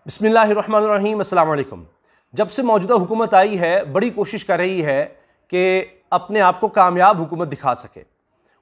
बिस्मिल्लाहिर्रहमानिर्रहीम, अस्सलाम वालेकुम। जब से मौजूदा हुकूमत आई है, बड़ी कोशिश कर रही है कि अपने आप को कामयाब हुकूमत दिखा सके।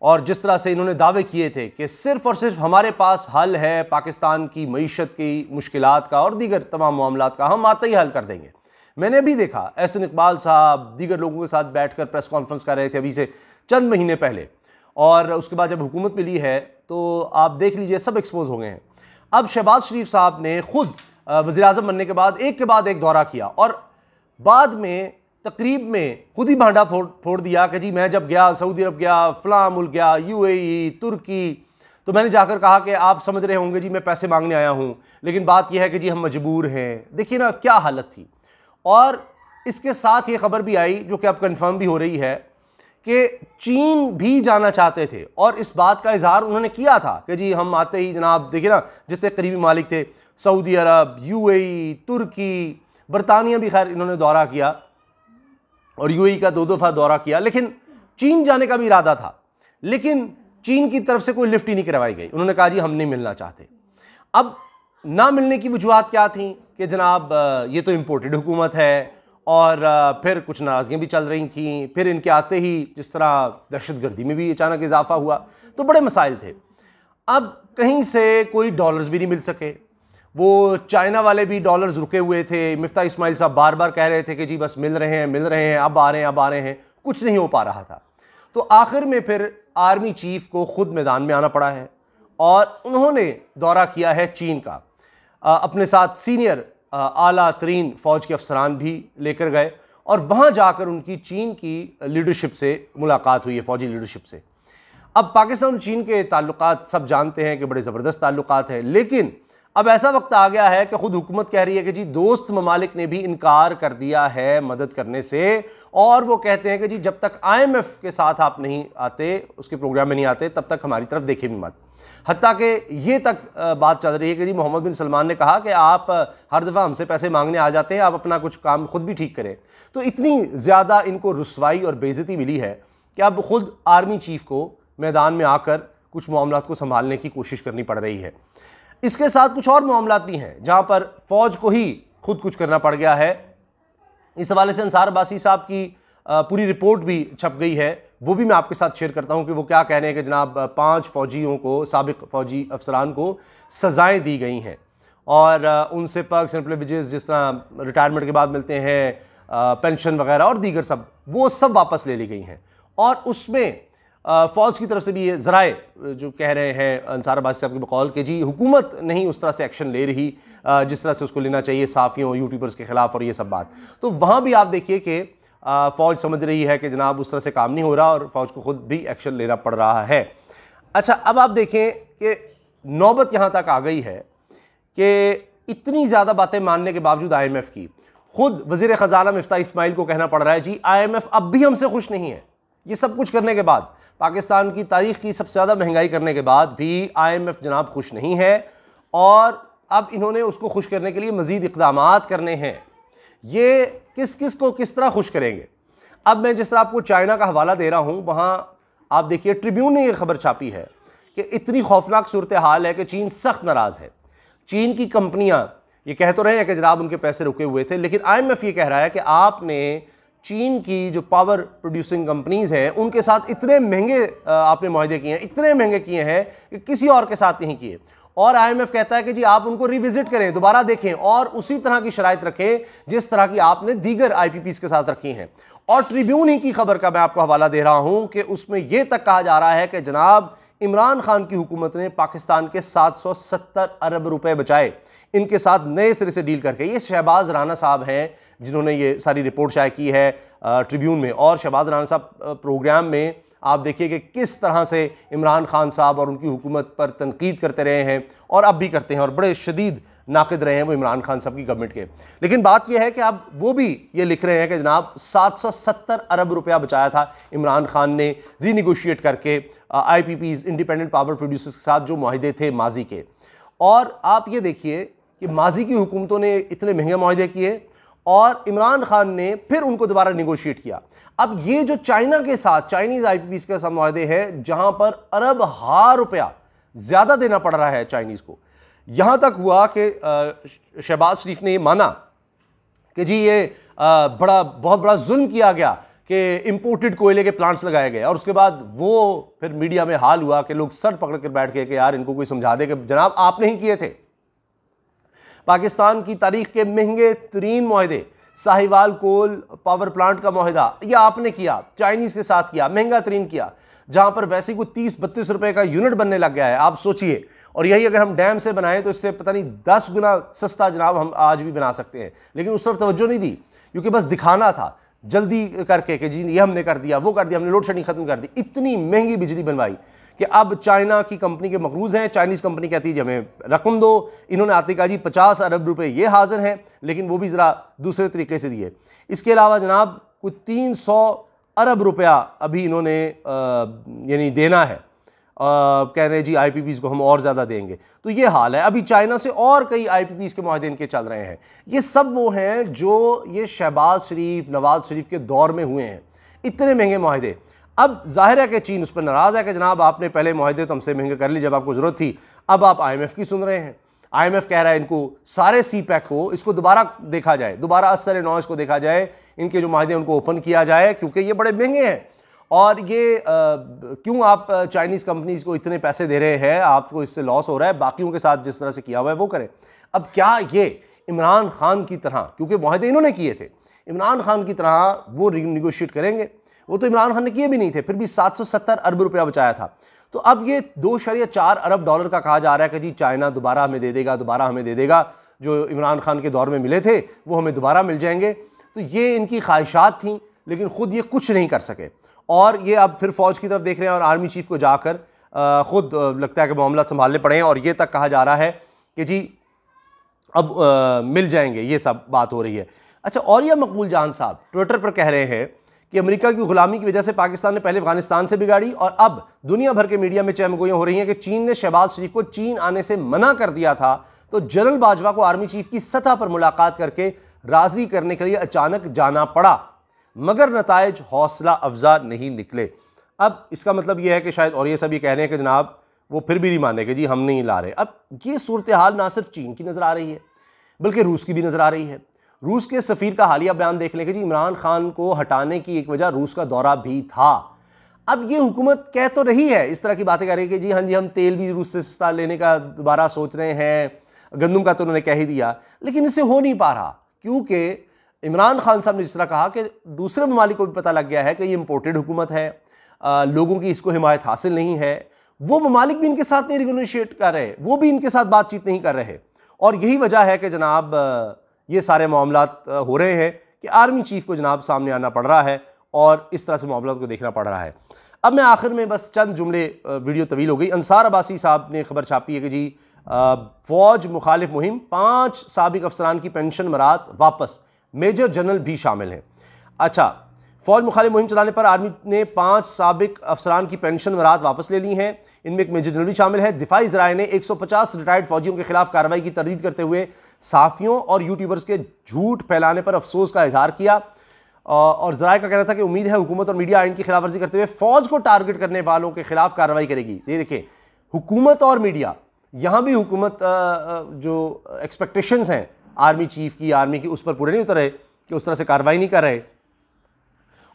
और जिस तरह से इन्होंने दावे किए थे कि सिर्फ़ और सिर्फ हमारे पास हल है पाकिस्तान की मईशत की मुश्किलात का और दीगर तमाम मामलात का, हम आते ही हल कर देंगे। मैंने अभी देखा एहसन इकबाल साहब दीगर लोगों के साथ बैठकर प्रेस कॉन्फ्रेंस कर रहे थे अभी से चंद महीने पहले, और उसके बाद जब हुकूमत मिली है तो आप देख लीजिए सब एक्सपोज हो गए हैं। अब शहबाज शरीफ साहब ने खुद वज़ीर-ए-आज़म बनने के बाद एक दौरा किया और बाद में तकरीब में खुद ही भांडा फोड़ दिया कि जी मैं जब गया सऊदी अरब गया, फ़लाँ मुल्क गया, यूएई, तुर्की, तो मैंने जाकर कहा कि आप समझ रहे होंगे जी मैं पैसे मांगने आया हूँ, लेकिन बात यह है कि जी हम मजबूर हैं। देखिए ना क्या हालत थी। और इसके साथ ये खबर भी आई जो कि अब कन्फर्म भी हो रही है कि चीन भी जाना चाहते थे और इस बात का इजहार उन्होंने किया था कि जी हम आते ही जनाब देखिए ना जितने करीबी मालिक थे सऊदी अरब, यूएई, तुर्की, बरतानिया भी खैर इन्होंने दौरा किया और यूएई का 2 दफ़ा दौरा किया, लेकिन चीन जाने का भी इरादा था, लेकिन चीन की तरफ से कोई लिफ्ट ही नहीं करवाई गई। उन्होंने कहा जी हम नहीं मिलना चाहते। अब ना मिलने की वजूहत क्या थी कि जनाब ये तो इम्पोर्टेड हुकूमत है और फिर कुछ नाराज़गियाँ भी चल रही थी, फिर इनके आते ही जिस तरह दहशतगर्दी में भी अचानक इजाफा हुआ, तो बड़े मसाइल थे। अब कहीं से कोई डॉलर्स भी नहीं मिल सके, वो चाइना वाले भी डॉलर्स रुके हुए थे। मिफ्ता इस्माइल साहब बार बार कह रहे थे कि जी बस मिल रहे हैं, अब आ रहे हैं, कुछ नहीं हो पा रहा था। तो आखिर में फिर आर्मी चीफ को खुद मैदान में आना पड़ा है और उन्होंने दौरा किया है चीन का। अपने साथ सीनियर आला तरीन फ़ौज के अफसरान भी लेकर गए और वहाँ जाकर उनकी चीन की लीडरशिप से मुलाकात हुई है, फ़ौजी लीडरशिप से। अब पाकिस्तान और चीन के ताल्लुकात सब जानते हैं कि बड़े ज़बरदस्त ताल्लुकात हैं, लेकिन अब ऐसा वक्त आ गया है कि खुद हुकूमत कह रही है कि जी दोस्त ममालिक ने भी इनकार कर दिया है मदद करने से, और वो कहते हैं कि जी जब तक IMF के साथ आप नहीं आते, उसके प्रोग्राम में नहीं आते, तब तक हमारी तरफ देखे भी मत। हत्ता कि ये तक बात चल रही है कि जी मोहम्मद बिन सलमान ने कहा कि आप हर दफ़ा हमसे पैसे मांगने आ जाते हैं, आप अपना कुछ काम खुद भी ठीक करें। तो इतनी ज़्यादा इनको रुसवाई और बेइज्जती मिली है कि अब खुद आर्मी चीफ को मैदान में आकर कुछ मामलात को संभालने की कोशिश करनी पड़ रही है। इसके साथ कुछ और मामलात भी हैं जहाँ पर फ़ौज को ही खुद कुछ करना पड़ गया है। इस हवाले से अंसार अब्बासी साहब की पूरी रिपोर्ट भी छप गई है, वो भी मैं आपके साथ शेयर करता हूँ कि वो क्या कह रहे हैं कि जनाब 5 फ़ौजियों को, साबिक फ़ौजी अफसरान को सज़ाएँ दी गई हैं और उनसे पर्क्स एंड प्रिविलेजेस जिस तरह रिटायरमेंट के बाद मिलते हैं, पेंशन वगैरह और दीगर सब, वो सब वापस ले ली गई हैं। और उसमें फ़ौज की तरफ से भी ये ज़राए जो कह रहे हैं अंसार अब्बासी साहब के बकौल कि जी हुकूमत नहीं उस तरह से एक्शन ले रही जिस तरह से उसको लेना चाहिए साफ़ियों, यूट्यूबर्स के ख़िलाफ़ और ये सब बात। तो वहाँ भी आप देखिए कि फ़ौज समझ रही है कि जनाब उस तरह से काम नहीं हो रहा और फ़ौज को खुद भी एक्शन लेना पड़ रहा है। अच्छा, अब आप देखें कि नौबत यहाँ तक आ गई है कि इतनी ज़्यादा बातें मानने के बावजूद IMF की खुद वज़ीर ख़ज़ाना मिफ्ता इस्माइल को कहना पड़ रहा है जी IMF अब भी हमसे खुश नहीं है। ये सब कुछ करने के बाद, पाकिस्तान की तारीख़ की सबसे ज़्यादा महंगाई करने के बाद भी IMF जनाब खुश नहीं है और अब इन्होंने उसको खुश करने के लिए मज़ीद इक़दामात करने हैं। ये किस को किस तरह खुश करेंगे? अब मैं जिस तरह आपको चाइना का हवाला दे रहा हूँ, वहाँ आप देखिए ट्रिब्यून ने यह खबर छापी है कि इतनी खौफनाक सूरत हाल है कि चीन सख्त नाराज़ है। चीन की कंपनियाँ ये कह तो रहे हैं कि जनाब उनके पैसे रुके हुए थे, लेकिन IMF ये कह रहा है कि आपने चीन की जो पावर प्रोड्यूसिंग कंपनीज़ हैं उनके साथ इतने महंगे आपने मुआहदे किए हैं, इतने महंगे किए हैं कि किसी और के साथ नहीं किए। और IMF कहता है कि जी आप उनको रिविजिट करें, दोबारा देखें और उसी तरह की शराइत रखें जिस तरह की आपने दीगर IPPs के साथ रखी हैं। और ट्रिब्यून ही की खबर का मैं आपको हवाला दे रहा हूं कि उसमें यह तक कहा जा रहा है कि जनाब इमरान खान की हुकूमत ने पाकिस्तान के 770 अरब रुपए बचाए इनके साथ नए सिरे से डील करके। ये शहबाज राना साहब हैं जिन्होंने ये सारी रिपोर्ट शाया की है ट्रिब्यून में। और शहबाज राना साहब प्रोग्राम में आप देखिए कि किस तरह से इमरान खान साहब और उनकी हुकूमत पर तनकीद करते रहे हैं और अब भी करते हैं और बड़े शदीद नाक़िद रहे हैं वो इमरान खान साहब की गवर्नमेंट के। लेकिन बात यह है कि अब वो भी ये लिख रहे हैं कि जनाब 770 अरब रुपया बचाया था इमरान खान ने रीनिगोशिएट करके IPPs, इंडिपेंडेंट पावर प्रोड्यूसर्स के साथ जो मुआहदे थे माजी के। और आप ये देखिए कि माजी की हुकूमतों ने इतने महंगे मुआहदे किए और इमरान खान ने फिर उनको दोबारा निगोशिएट किया। अब ये जो चाइना के साथ, चाइनीज़ IPPs के साथ मुआहदे हैं जहां पर अरब हार रुपया ज़्यादा देना पड़ रहा है चाइनीज़ को, यहां तक हुआ कि शहबाज शरीफ ने ये माना कि जी ये बहुत बड़ा जुल्म किया गया कि इंपोर्टेड कोयले के प्लांट्स लगाए गए, और उसके बाद वो फिर मीडिया में हाल हुआ कि लोग सर पकड़ कर बैठ गए कि यार इनको कोई समझा दे कि जनाब आपने ही किए थे। पाकिस्तान की तारीख के महंगे तरीन मुआहदे, साहिवाल कोल पावर प्लांट का मुआहदा यह आपने किया, चाइनीज के साथ किया, महंगा तरीन किया, जहां पर वैसे ही कोई 30-32 रुपए का यूनिट बनने लग गया है, आप सोचिए। और यही अगर हम डैम से बनाएं तो इससे पता नहीं 10 गुना सस्ता जनाब हम आज भी बना सकते हैं, लेकिन उस तरफ तवज्जो नहीं दी, क्योंकि बस दिखाना था जल्दी करके कि जी ये हमने कर दिया, वो कर दिया, हमने लोड शेडिंग खत्म कर दी। इतनी महंगी बिजली बनवाई कि अब चाइना की कंपनी के मकरूज हैं, चाइनीज़ कंपनी कहती है हमें रकम दो, इन्होंने आते कहा जी 50 अरब रुपए ये हाजिर हैं, लेकिन वो भी ज़रा दूसरे तरीके से दिए। इसके अलावा जनाब कुछ 300 अरब रुपया अभी इन्होंने यानी देना है, कह रहे हैं जी IPPs को हम और ज़्यादा देंगे। तो ये हाल है। अभी चाइना से और कई IPPs के मुआहदे इनके चल रहे हैं। ये सब वो हैं जो ये शहबाज शरीफ, नवाज शरीफ के दौर में हुए हैं, इतने महंगे मुआहदे। अब जाहिर है कि चीन उस पर नाराज़ है कि जनाब आपने पहले मुआहदे तो हमसे महंगे कर लिए जब आपको ज़रूरत थी, अब आप IMF की सुन रहे हैं। IMF कह रहा है इनको सारे CPEC को इसको दोबारा देखा जाए, दोबारा असर नौ इसको देखा जाए, इनके जो मुआहदे उनको ओपन किया जाए, क्योंकि ये बड़े महंगे हैं। और ये क्यों आप चाइनीज़ कंपनीज को इतने पैसे दे रहे हैं, आपको इससे लॉस हो रहा है, बाकियों के साथ जिस तरह से किया हुआ है वो करें। अब क्या ये इमरान खान की तरह, क्योंकि मुआहदे इन्होंने किए थे, इमरान खान की तरह वो निगोशिएट करेंगे? वो तो इमरान खान ने किए भी नहीं थे, फिर भी 770 अरब रुपया बचाया था। तो अब ये 2.4 अरब डॉलर का कहा जा रहा है कि जी चाइना दोबारा हमें दे देगा, दोबारा हमें दे देगा, जो इमरान खान के दौर में मिले थे वो हमें दोबारा मिल जाएंगे। तो ये इनकी ख्वाहिशात थी, लेकिन खुद ये कुछ नहीं कर सके। और ये अब फिर फौज की तरफ देख रहे हैं और आर्मी चीफ को जाकर खुद लगता है कि मामला संभालने पड़े हैं, और ये तक कहा जा रहा है कि जी अब मिल जाएंगे, ये सब बात हो रही है। अच्छा, और यह मकबूल जान साहब ट्विटर पर कह रहे हैं कि अमेरिका की गुलामी की वजह से पाकिस्तान ने पहले अफगानिस्तान से बिगाड़ी, और अब दुनिया भर के मीडिया में चहमगोइयां हो रही हैं कि चीन ने शहबाज शरीफ को चीन आने से मना कर दिया था, तो जनरल बाजवा को आर्मी चीफ की सतह पर मुलाकात करके राजी करने के लिए अचानक जाना पड़ा, मगर नताइज हौसला अफजा नहीं निकले। अब इसका मतलब यह है कि शायद, और ये सब ये कह रहे हैं कि जनाब वो फिर भी नहीं माने कि जी हम नहीं ला रहे। अब ये सूरत हाल ना सिर्फ चीन की नज़र आ रही है, बल्कि रूस की भी नज़र आ रही है। रूस के सफ़ीर का हालिया बयान देख लें कि जी इमरान खान को हटाने की एक वजह रूस का दौरा भी था। अब ये हुकूमत कह तो रही है, इस तरह की बातें कर रही है कि जी हाँ जी हम तेल भी रूस से सस्ता लेने का दोबारा सोच रहे हैं, गंदम का तो उन्होंने कह ही दिया, लेकिन इससे हो नहीं पा रहा, क्योंकि इमरान खान साहब ने जिस तरह कहा कि दूसरे ममालिक को भी पता लग गया है कि ये इम्पोर्टेड हुकूमत है, लोगों की इसको हिमायत हासिल नहीं है, वो ममालिक भी इनके साथ नहीं निगोशिएट कर रहे, वो भी इनके साथ बातचीत नहीं कर रहे। और यही वजह है कि जनाब ये सारे मामलात हो रहे हैं कि आर्मी चीफ को जनाब सामने आना पड़ रहा है और इस तरह से मामलात को देखना पड़ रहा है। अब मैं आखिर में बस चंद जुमले, वीडियो तवील हो गई। अंसार अब्बासी साहब ने खबर छापी है कि जी फौज मुखालिफ मुहिम, 5 साबिक अफसरान की पेंशन मरात वापस, मेजर जनरल भी शामिल हैं। अच्छा, फौज मुखालिफ मुहिम चलाने पर आर्मी ने 5 साबिक अफसरान की पेंशन मरात वापस ले ली हैं, इनमें एक मेजर जनरल भी शामिल है। दिफाई ज़राए ने 150 रिटायर्ड फौजियों के खिलाफ कार्रवाई की तरदीद करते हुए सहाफ़ियों और यूट्यूबर्स के झूठ फैलाने पर अफसोस का इजहार किया, और ज़राए का कहना था कि उम्मीद है हुकूमत और मीडिया आइन की खिलाफ वर्जी करते हुए फौज को टारगेट करने वालों के खिलाफ कार्रवाई करेगी। ये देखें, हुकूमत और मीडिया, यहाँ भी हुकूमत जो एक्सपेक्टेशंस हैं आर्मी चीफ की, आर्मी की, उस पर पूरे नहीं उतर रहे कि उस तरह से कार्रवाई नहीं कर रहे।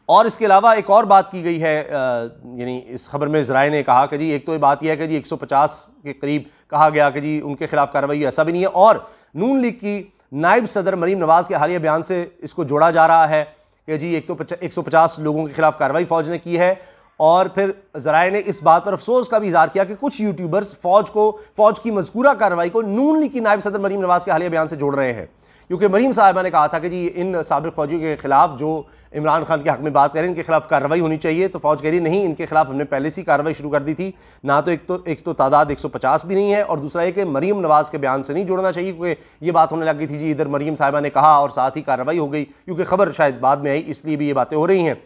और इसके अलावा एक और बात की गई है, यानी इस खबर में ज़राए ने कहा कि जी एक तो ये बात यह है कि जी 150 के करीब कहा गया कि जी उनके खिलाफ कार्रवाई, ऐसा भी नहीं है। और नून लीग की नायब सदर मरीम नवाज़ के हालिया बयान से इसको जोड़ा जा रहा है कि जी 150 लोगों के खिलाफ कार्रवाई फ़ौज ने की है। और फिर ज़राए ने इस बात पर अफसोस का भी इज़हार किया कि कुछ यूट्यूबर्स फ़ौज की मज़कूरा कार्रवाई को नून लीग की नायब सदर मरीम नवाज़ के हालिया बयान से जोड़ रहे हैं, क्योंकि मरीम साहिबा ने कहा था कि जी इन साबिक फौजियों के खिलाफ जो इमरान खान के हक़ में बात करें, इनके खिलाफ कार्रवाई होनी चाहिए। तो फौज कह रही नहीं, इनके खिलाफ हमने पहले से कार्रवाई शुरू कर दी थी। ना तो एक तो तादाद 150 भी नहीं है, और दूसरा है कि मरीम नवाज़ के बयान से नहीं जोड़ना चाहिए, क्योंकि ये बात होने लग गई थी जी इधर मरीम साहिबा ने कहा और साथ ही कार्रवाई हो गई, क्योंकि खबर शायद बाद में आई, इसलिए भी ये बातें हो रही हैं।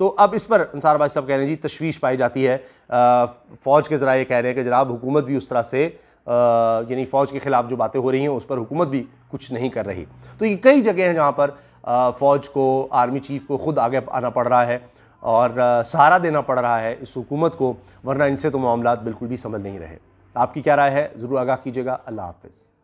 तो अब इस पर अंसार भाई साहब कह रहे हैं जी तशवीश पाई जाती है। फ़ौज के ज़राए कह रहे हैं कि जनाब हुकूमत भी उस तरह से, यानी फ़ौज के ख़िलाफ़ जो बातें हो रही हैं उस पर हुकूमत भी कुछ नहीं कर रही। तो ये कई जगह हैं जहाँ पर फ़ौज को, आर्मी चीफ़ को ख़ुद आगे आना पड़ रहा है और सहारा देना पड़ रहा है इस हुकूमत को, वरना इनसे तो मामलात बिल्कुल भी समझ नहीं रहे। आपकी क्या राय है ज़रूर आगाह कीजिएगा। अल्लाह हाफ़िज़।